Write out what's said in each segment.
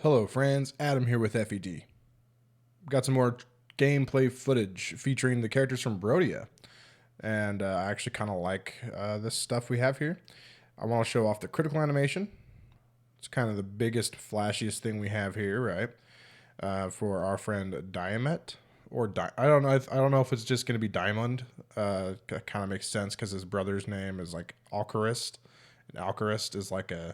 Hello friends, Adam here with FED. Got some more gameplay footage featuring the characters from Brodia. And I actually kind of like this stuff we have here. I want to show off the critical animation. It's kind of the biggest, flashiest thing we have here, right? For our friend Diamet. I don't know. I don't know if it's just going to be Diamond. Kind of makes sense because his brother's name is like Alcarist. And Alcarist is like a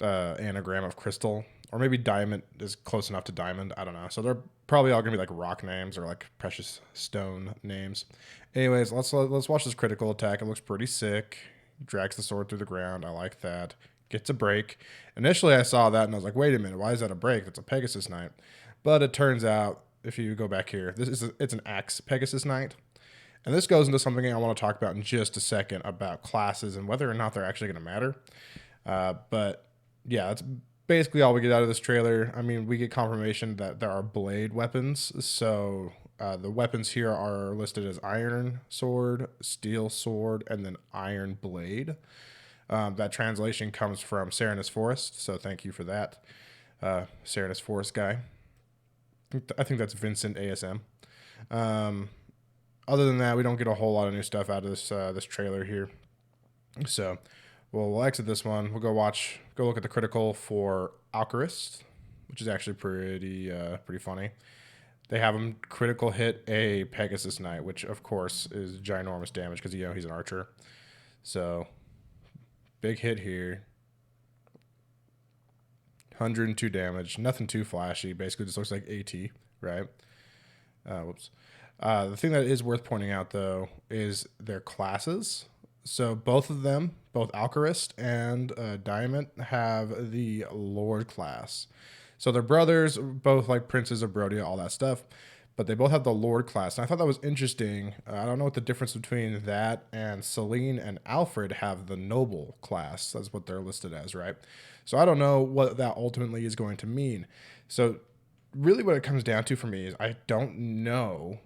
anagram of crystal, or maybe diamond is close enough to diamond. I don't know. So they're probably all gonna be like rock names or like precious stone names. Anyways, let's watch this critical attack. It looks pretty sick. Drags the sword through the ground. I like that. Gets a break. Initially, I saw that and I was like, wait a minute, why is that a break? That's a Pegasus Knight. But it turns out, if you go back here, it's an axe Pegasus Knight. And this goes into something I want to talk about in just a second about classes and whether or not they're actually going to matter. But yeah, that's basically all we get out of this trailer. I mean, we get confirmation that there are blade weapons. So the weapons here are listed as iron sword, steel sword, and then iron blade. That translation comes from Serenus Forest, so thank you for that, Serenus Forest guy. I think that's Vincent ASM. Other than that, we don't get a whole lot of new stuff out of this trailer here. So we'll exit this one. We'll go look at the critical for Alcarist, which is actually pretty funny. They have him critical hit a Pegasus Knight, which of course is ginormous damage because he's an archer. So big hit here. 102 damage. Nothing too flashy. Basically just looks like AT, right? Whoops. The thing that is worth pointing out though is their classes. So both of them, both Alcarist and Diamond, have the Lord class. So they're brothers, both like princes of Brodia, all that stuff, but they both have the Lord class. And I thought that was interesting. I don't know what the difference between that and Celine and Alfred have the Noble class. That's what they're listed as, right? So I don't know what that ultimately is going to mean. So really what it comes down to for me is I don't know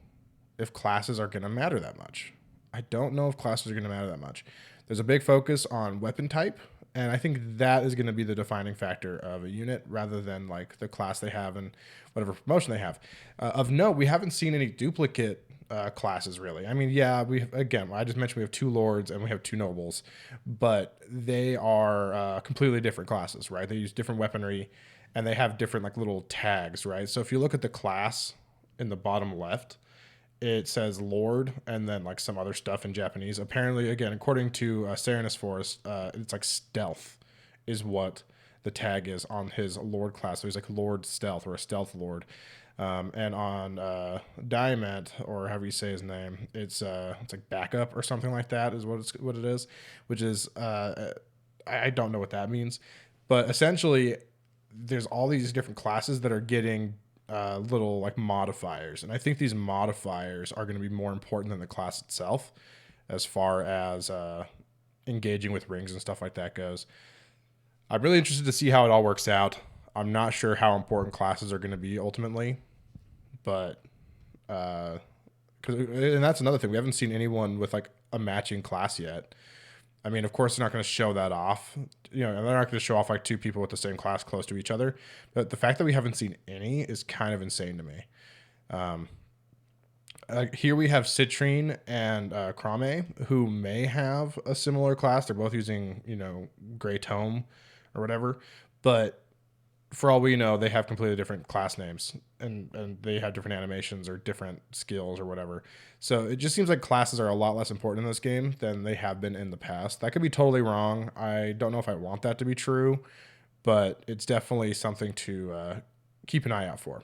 if classes are going to matter that much. I don't know if classes are going to matter that much. There's a big focus on weapon type, and I think that is going to be the defining factor of a unit rather than like the class they have and whatever promotion they have. Of note, we haven't seen any duplicate classes really. I mean, yeah, I just mentioned we have two lords and we have two nobles, but they are completely different classes, right? They use different weaponry and they have different like little tags, right? So if you look at the class in the bottom left, it says Lord and then like some other stuff in Japanese. Apparently, again, according to Serenus Forest, it's like stealth is what the tag is on his Lord class. So he's like Lord Stealth or a Stealth Lord. And on Diamond, or however you say his name, it's like backup or something like that is what it is, which is I don't know what that means, but essentially there's all these different classes that are getting little like modifiers, and I think these modifiers are going to be more important than the class itself as far as engaging with rings and stuff like that goes. I'm really interested to see how it all works out. I'm not sure how important classes are going to be ultimately, but and that's another thing, we haven't seen anyone with like a matching class yet. I mean, of course, they're not going to show that off. They're not going to show off like two people with the same class close to each other. But the fact that we haven't seen any is kind of insane to me. Here we have Citrine and Crame, who may have a similar class. They're both using, Gray Tome or whatever. But for all we know, they have completely different class names and they have different animations or different skills or whatever. So it just seems like classes are a lot less important in this game than they have been in the past. That could be totally wrong. I don't know if I want that to be true, but it's definitely something to keep an eye out for.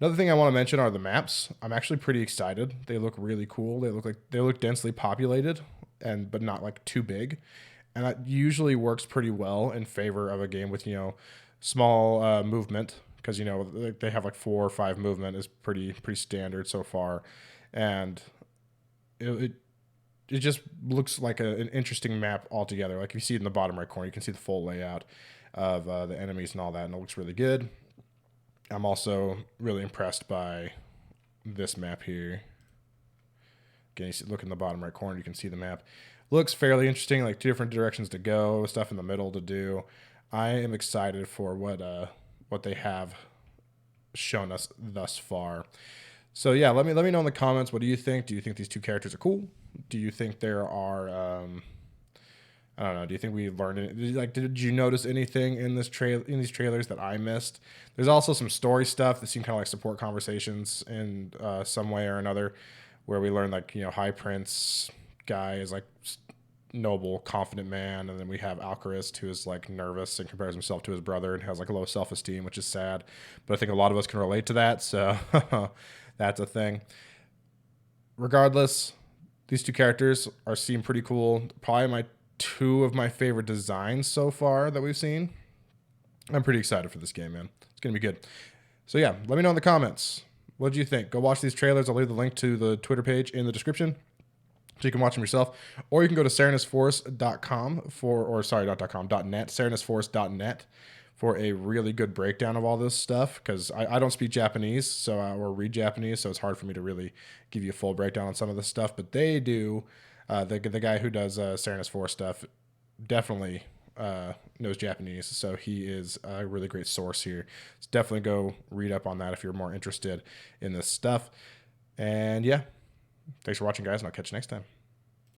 Another thing I want to mention are the maps. I'm actually pretty excited. They look really cool. They look densely populated but not like too big. And that usually works pretty well in favor of a game with, small movement, because, they have like 4 or 5 movement is pretty standard so far. And it just looks like an interesting map altogether. Like if you see it in the bottom right corner, you can see the full layout of the enemies and all that, and it looks really good. I'm also really impressed by this map here. Again, look in the bottom right corner, you can see the map. Looks fairly interesting, like 2 different directions to go, stuff in the middle to do. I am excited for what they have shown us thus far. So yeah, let me know in the comments. What do you think? Do you think these two characters are cool? Do you think there are I don't know. Do you think we learned it? Did you notice anything in these trailers that I missed? There's also some story stuff that seem kind of like support conversations in some way or another, where we learn like High Prince guy is like noble, confident man, and then we have Alcarist who is like nervous and compares himself to his brother and has like a low self esteem, which is sad. But I think a lot of us can relate to that, so that's a thing. Regardless, these two characters seem pretty cool. Probably my two of my favorite designs so far that we've seen. I'm pretty excited for this game, man. It's gonna be good. So yeah, let me know in the comments. What do you think? Go watch these trailers. I'll leave the link to the Twitter page in the description, so you can watch them yourself. Or you can go to serenusforce.com not .net, serenusforce.net for a really good breakdown of all this stuff, because I don't speak Japanese or read Japanese, so it's hard for me to really give you a full breakdown on some of this stuff. But they do. The guy who does Serenus Force stuff definitely knows Japanese, so he is a really great source here. So definitely go read up on that if you're more interested in this stuff. And yeah, thanks for watching, guys, and I'll catch you next time.